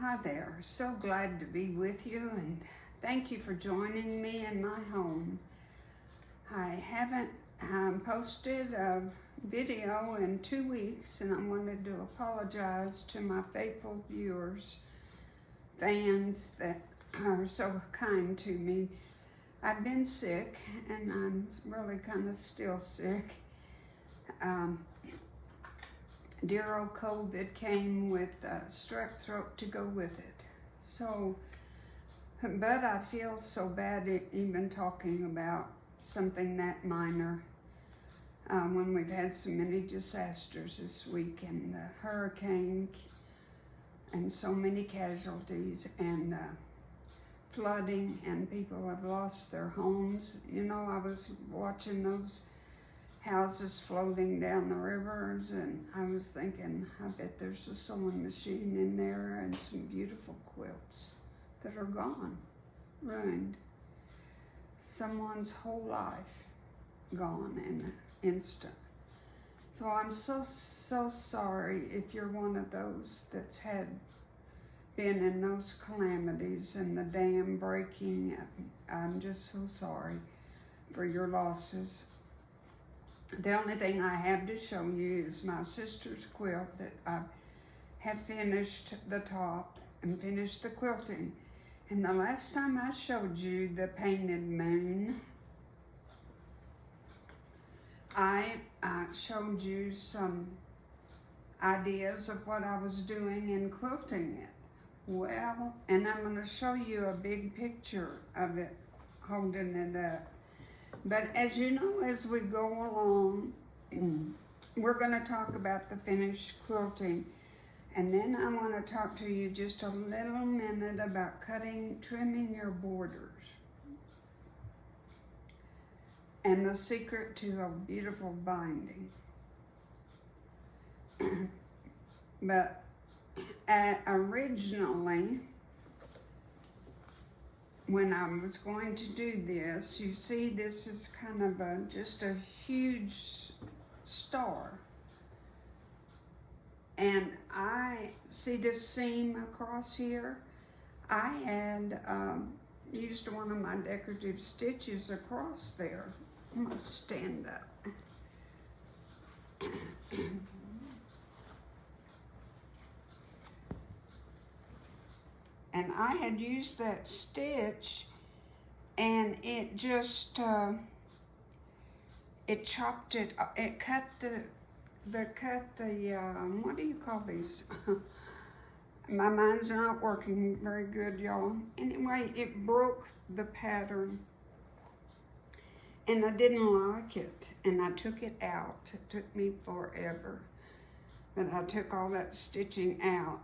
Hi there, so glad to be with you and thank you for joining me in my home. I haven't posted a video in 2 weeks and I wanted to apologize to my faithful viewers, fans that are so kind to me. I've been sick and I'm really kind of still sick. Dear old COVID came with strep throat to go with it. So, but I feel so bad even talking about something that minor when we've had so many disasters this week and the hurricane and so many casualties and flooding and people have lost their homes. You know, I was watching those houses floating down the rivers and I was thinking, I bet there's a sewing machine in there and some beautiful quilts that are gone, ruined. Someone's whole life gone in an instant. So I'm so sorry if you're one of those that's been in those calamities and the dam breaking. I'm just so sorry for your losses. The only thing I have to show you is my sister's quilt that I have finished the top and finished the quilting. And the last time I showed you the painted moon, I showed you some ideas of what I was doing in quilting it. Well, and I'm going to show you a big picture of it, holding it up. But as you know, as we go along, we're going to talk about the finished quilting. And then I want to talk to you just a little minute about trimming your borders. And the secret to a beautiful binding. But originally, when I was going to do this, you see this is kind of just a huge star. And I see this seam across here. I had used one of my decorative stitches across there. I'm gonna stand up. And I had used that stitch and it just, it chopped it, it cut the what do you call these? My mind's not working very good, y'all. Anyway, it broke the pattern and I didn't like it and I took it out. It took me forever, but I took all that stitching out.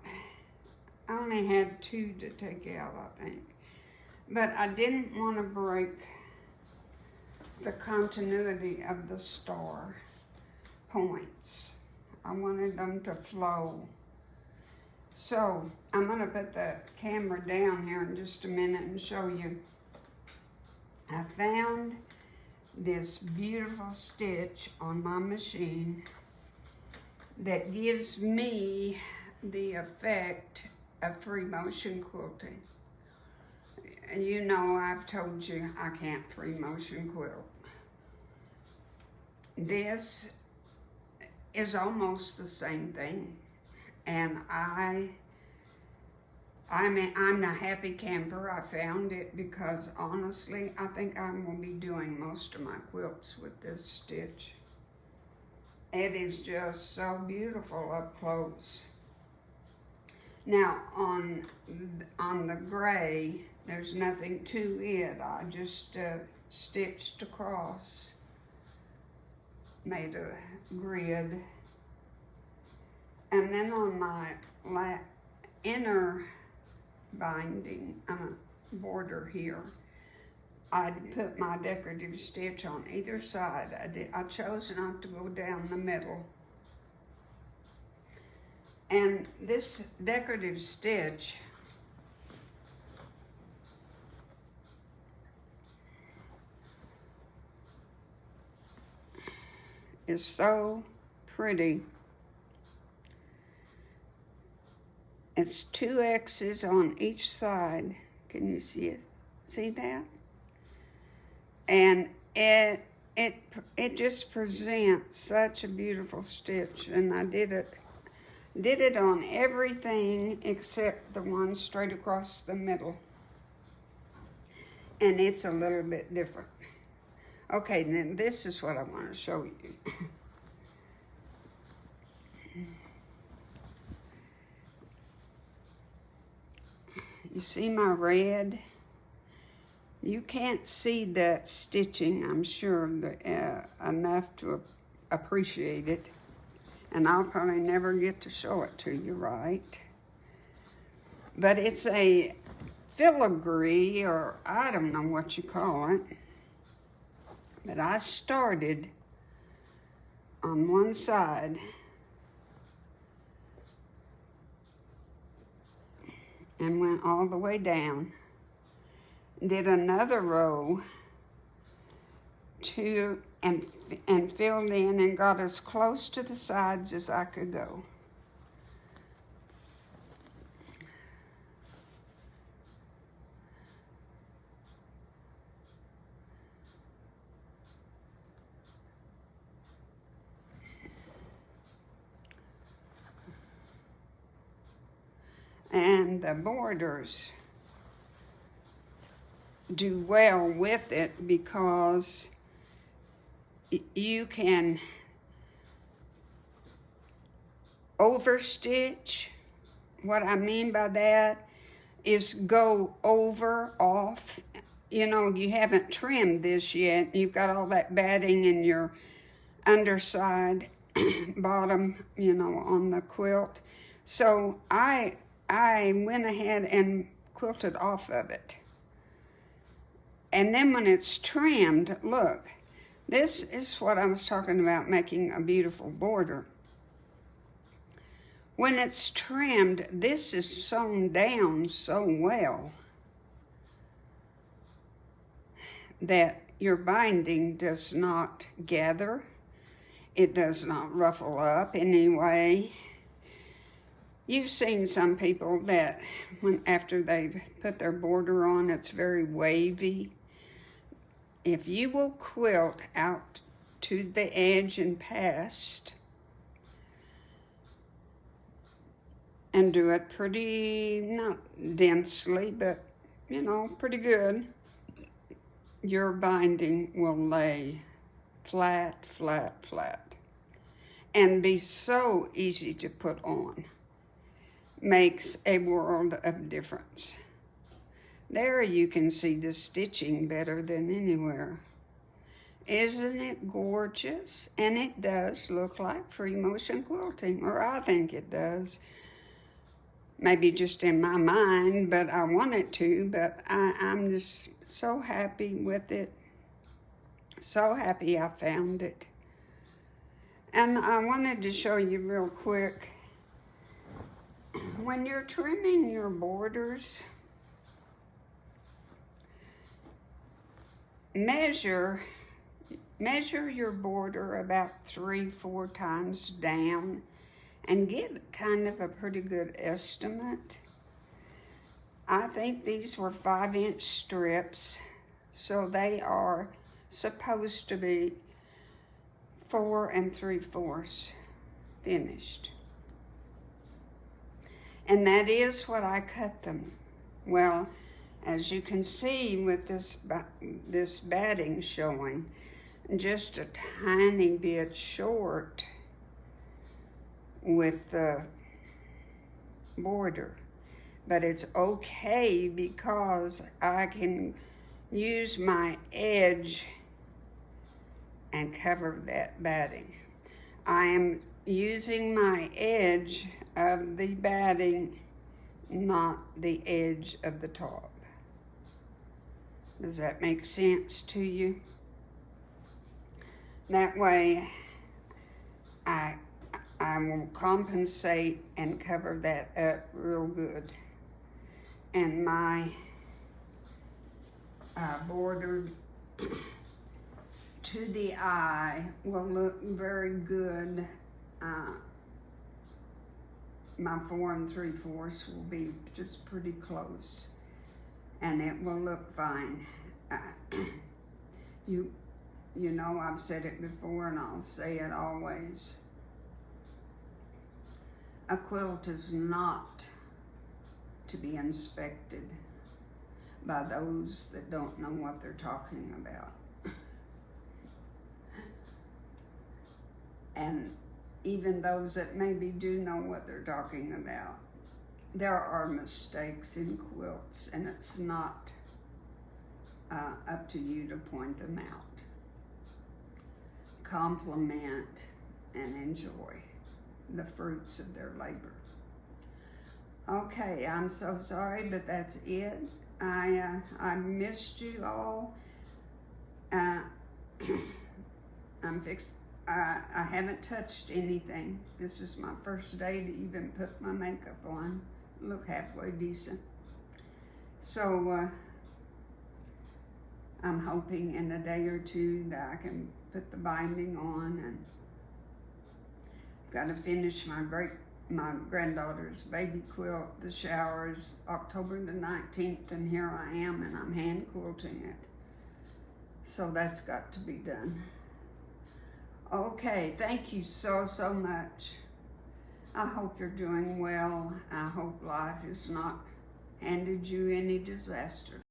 I only had 2 to take out, I think. But I didn't want to break the continuity of the star points. I wanted them to flow. So I'm going to put the camera down here in just a minute and show you. I found this beautiful stitch on my machine that gives me the effect of free motion quilting. And you know I've told you I can't free motion quilt. This is almost the same thing. And I'm a happy camper. I found it because honestly, I think I'm gonna be doing most of my quilts with this stitch. It is just so beautiful up close. Now on the gray, there's nothing to it. I just stitched across, made a grid. And then on my inner binding border here, I put my decorative stitch on either side. I chose not to go down the middle. And this decorative stitch is so pretty. It's 2 X's on each side. Can you see it? See that? And it just presents such a beautiful stitch, and I did it on everything except the one straight across the middle. And it's a little bit different. Okay, then this is what I want to show you. You see my red? You can't see that stitching, I'm sure, enough to appreciate it. And I'll probably never get to show it to you right. But it's a filigree, or I don't know what you call it. But I started on one side and went all the way down. Did another row and filled in and got as close to the sides as I could go. And the borders do well with it because you can overstitch. What I mean by that is go over, off. You know, you haven't trimmed this yet. You've got all that batting in your underside, bottom, you know, on the quilt. So I went ahead and quilted off of it. And then when it's trimmed, look, this is what I was talking about, making a beautiful border. When it's trimmed, this is sewn down so well that your binding does not gather. It does not ruffle up in any way. You've seen some people that after they've put their border on, it's very wavy. If you will quilt out to the edge and past and do it pretty, not densely, but, you know, pretty good, your binding will lay flat, flat, flat, and be so easy to put on. Makes a world of difference. There you can see the stitching better than anywhere. Isn't it gorgeous? And it does look like free motion quilting, or I think it does. Maybe just in my mind, but I want it to, but I'm just so happy with it. So happy I found it. And I wanted to show you real quick, when you're trimming your borders, measure your border about 3-4 times down and get kind of a pretty good estimate. I think these were 5-inch strips, so they are supposed to be 4 3/4 finished. And that is what I cut them. Well, as you can see with this batting showing, just a tiny bit short with the border. But it's okay because I can use my edge and cover that batting. I am using my edge of the batting, not the edge of the top. Does that make sense to you? That way, I will compensate and cover that up real good. And my border to the eye will look very good my 4 3/4 will be just pretty close, and it will look fine. You know, I've said it before and I'll say it always. A quilt is not to be inspected by those that don't know what they're talking about. And even those that maybe do know what they're talking about, there are mistakes in quilts, and it's not up to you to point them out. Compliment and enjoy the fruits of their labor. Okay, I'm so sorry, but that's it. I missed you all. I haven't touched anything. This is my first day to even put my makeup on. Look halfway decent. So I'm hoping in a day or two that I can put the binding on, and got to finish my granddaughter's baby quilt. The shower is October the 19th, and here I am, and I'm hand quilting it. So that's got to be done. Okay, thank you so much. I hope you're doing well. I hope life has not handed you any disaster.